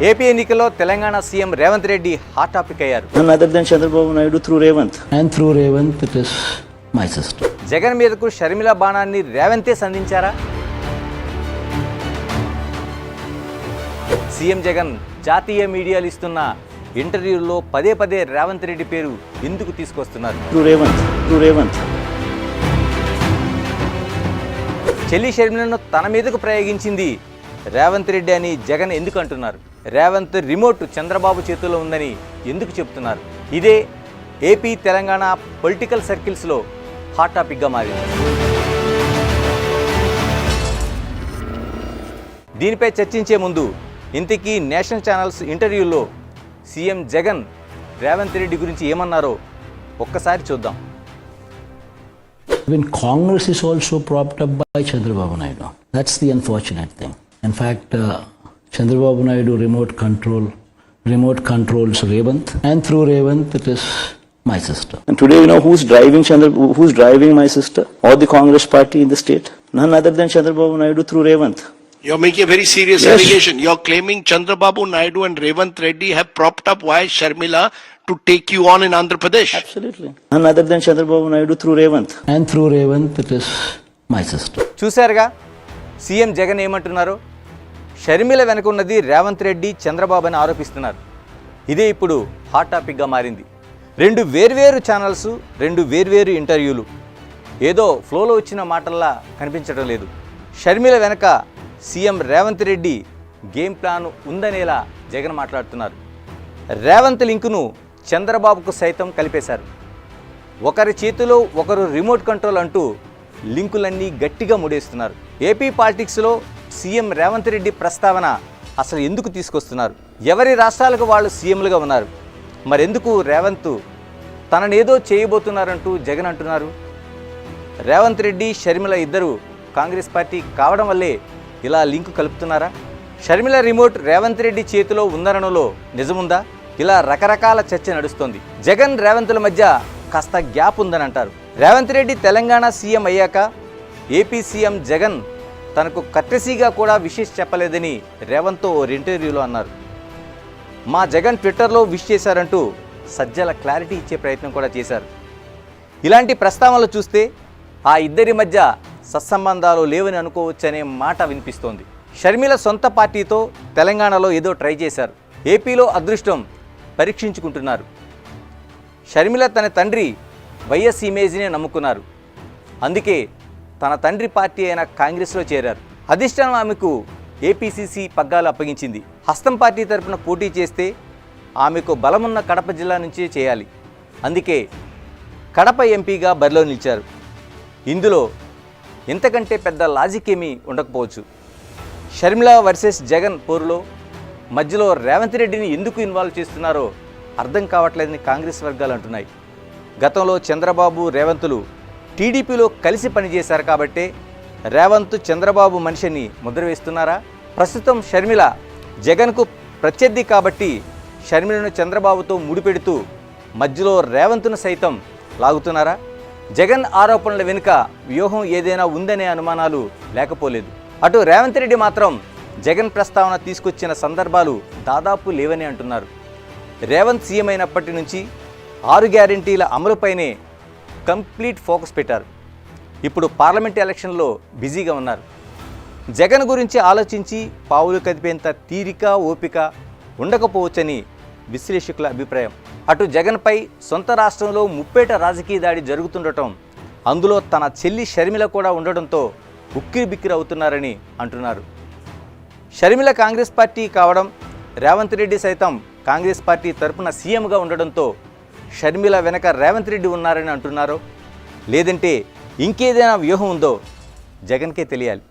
AP ఎన్నికల్లో Telangana CM Revanth Reddy hot topic అయ్యారు. None other than Chandrababu Naidu through Revanth. And through Revanth, it is my sister. Jagan మీదకు షర్మిల బాణాన్ని రేవంతే సంధించారా? CM Jagan జాతీయ మీడియాలు ఇస్తున్న ఇంటర్వ్యూల్లో పదే పదే రేవంత్ రెడ్డి పేరు ఎందుకు తీసుకొస్తున్నారు? Through Revanth. చెల్లి షర్మిలను తన మీదకు ప్రయోగించింది రేవంత్ రెడ్డి అని జగన్ ఎందుకు అంటున్నారు? రేవంత్ రిమోట్ చంద్రబాబు చేతుల్లో ఉందని ఎందుకు చెప్తున్నారు? ఇదే ఏపీ తెలంగాణ పొలిటికల్ సర్కిల్స్లో హాట్ టాపిక్గా మారింది. దీనిపై చర్చించే ముందు ఇంతకీ నేషనల్ ఛానల్స్ ఇంటర్వ్యూల్లో సీఎం జగన్ రేవంత్ రెడ్డి గురించి ఏమన్నారో ఒక్కసారి చూద్దాం. Even Congress is also propped up by Chandrababu Naidu. That's the unfortunate thing. In fact, Chandrababu Naidu remote controls Revanth, and through Revanth, it is my sister. And today, you know who's driving my sister or the Congress party in the state? None other than Chandrababu Naidu through Revanth. You're making a very serious allegation. You're claiming Chandrababu Naidu and Revanth Reddy have propped up Y. Sharmila to take you on in Andhra Pradesh. Absolutely. None other than Chandrababu Naidu through Revanth. And through Revanth, it is my sister. చూశారుగా CM Jagan ఏమంటున్నారు? షర్మిల వెనుక ఉన్నది రేవంత్ రెడ్డి, చంద్రబాబు అని ఆరోపిస్తున్నారు. ఇదే ఇప్పుడు hot టాపిక్గా మారింది. రెండు వేర్వేరు ఛానల్స్, రెండు వేర్వేరు ఇంటర్వ్యూలు. ఏదో ఫ్లోలో వచ్చిన మాటల్లా కనిపించడం లేదు. షర్మిల వెనక CM Revanth Reddy game plan ఉందనేలా జగన్ మాట్లాడుతున్నారు. రేవంత్ లింకును చంద్రబాబుకు సైతం కలిపేశారు. ఒకరి చేతిలో ఒకరు రిమోట్ కంట్రోల్ అంటూ లింకులన్నీ గట్టిగా ముడేస్తున్నారు. ఏపీ పాలిటిక్స్లో సీఎం రేవంత్ రెడ్డి ప్రస్తావన అసలు ఎందుకు తీసుకొస్తున్నారు? ఎవరి రాష్ట్రాలకు వాళ్ళు సీఎంలుగా ఉన్నారు. మరెందుకు రేవంత్ తననేదో చేయబోతున్నారంటూ జగన్ అంటున్నారు? రేవంత్ రెడ్డి, షర్మిల ఇద్దరు కాంగ్రెస్ పార్టీ కావడం వల్లే ఇలా లింకు కలుపుతున్నారా? షర్మిల రిమోట్ రేవంత్ రెడ్డి చేతిలో ఉందనడంలో నిజముందా? ఇలా రకరకాల చర్చ నడుస్తోంది. జగన్ రేవంత్ల మధ్య కాస్త గ్యాప్ ఉందని అంటారు. రేవంత్ రెడ్డి తెలంగాణ సీఎం అయ్యాక ఏపీ సీఎం జగన్ తనకు కట్టెసీగా కూడా విషెస్ చెప్పలేదని రేవంత్ ఓ ఇంటర్వ్యూలో అన్నారు. మా జగన్ ట్విట్టర్లో విష్ చేశారంటూ సజ్జల క్లారిటీ ఇచ్చే ప్రయత్నం కూడా చేశారు. ఇలాంటి ప్రస్తావనలు చూస్తే ఆ ఇద్దరి మధ్య సత్సంబంధాలు లేవని అనుకోవచ్చనే మాట వినిపిస్తోంది. షర్మిల సొంత పార్టీతో తెలంగాణలో ఏదో ట్రై చేశారు. ఏపీలో అదృష్టం పరీక్షించుకుంటున్నారు. షర్మిల తన తండ్రి వైఎస్ ఇమేజ్నే నమ్ముకున్నారు. అందుకే తన తండ్రి పార్టీ అయిన కాంగ్రెస్లో చేరారు. అధిష్టానం ఆమెకు ఏపీసీసీ పగ్గాలు అప్పగించింది. హస్తం పార్టీ తరపున పోటీ చేస్తే ఆమెకు బలమున్న కడప జిల్లా నుంచే చేయాలి. అందుకే కడప ఎంపీగా బరిలో నిలిచారు. ఇందులో ఇంతకంటే పెద్ద లాజిక్ ఏమీ ఉండకపోవచ్చు. షర్మిల వర్సెస్ జగన్ పోరులో మధ్యలో రేవంత్ రెడ్డిని ఎందుకు ఇన్వాల్వ్ చేస్తున్నారో అర్థం కావట్లేదని కాంగ్రెస్ వర్గాలు అంటున్నాయి. గతంలో చంద్రబాబు, రేవంత్లు టీడీపీలో కలిసి పనిచేశారు కాబట్టే రేవంత్ చంద్రబాబు మనిషిని ముద్ర వేస్తున్నారా? ప్రస్తుతం షర్మిల జగన్కు ప్రత్యర్థి కాబట్టి షర్మిలను చంద్రబాబుతో ముడిపెడుతూ మధ్యలో రేవంత్ను సైతం లాగుతున్నారా? జగన్ ఆరోపణల వెనుక వ్యూహం ఏదైనా ఉందనే అనుమానాలు లేకపోలేదు. అటు రేవంత్ రెడ్డి మాత్రం జగన్ ప్రస్తావన తీసుకొచ్చిన సందర్భాలు దాదాపు లేవని అంటున్నారు. రేవంత్ సీఎం అయినప్పటి నుంచి 6 గ్యారెంటీల అమలుపైనే కంప్లీట్ ఫోకస్ పెట్టారు. ఇప్పుడు పార్లమెంట్ ఎలక్షన్లో బిజీగా ఉన్నారు. జగన్ గురించి ఆలోచించి పావులు కదిపేంత తీరిక, ఓపిక ఉండకపోవచ్చని విశ్లేషకుల అభిప్రాయం. అటు జగన్పై సొంత రాష్ట్రంలో ముప్పేట రాజకీయ దాడి జరుగుతుండటం, అందులో తన చెల్లి షర్మిల కూడా ఉండడంతో ఉక్కిరిబిక్కిరి అవుతున్నారని అంటున్నారు. షర్మిల కాంగ్రెస్ పార్టీ కావడం, రేవంత్ రెడ్డి సైతం కాంగ్రెస్ పార్టీ తరపున సీఎంగా ఉండడంతో షర్మిల వెనక రేవంత్ రెడ్డి ఉన్నారని అంటున్నారో లేదంటే ఇంకేదైనా వ్యూహం ఉందో జగన్కే తెలియాలి.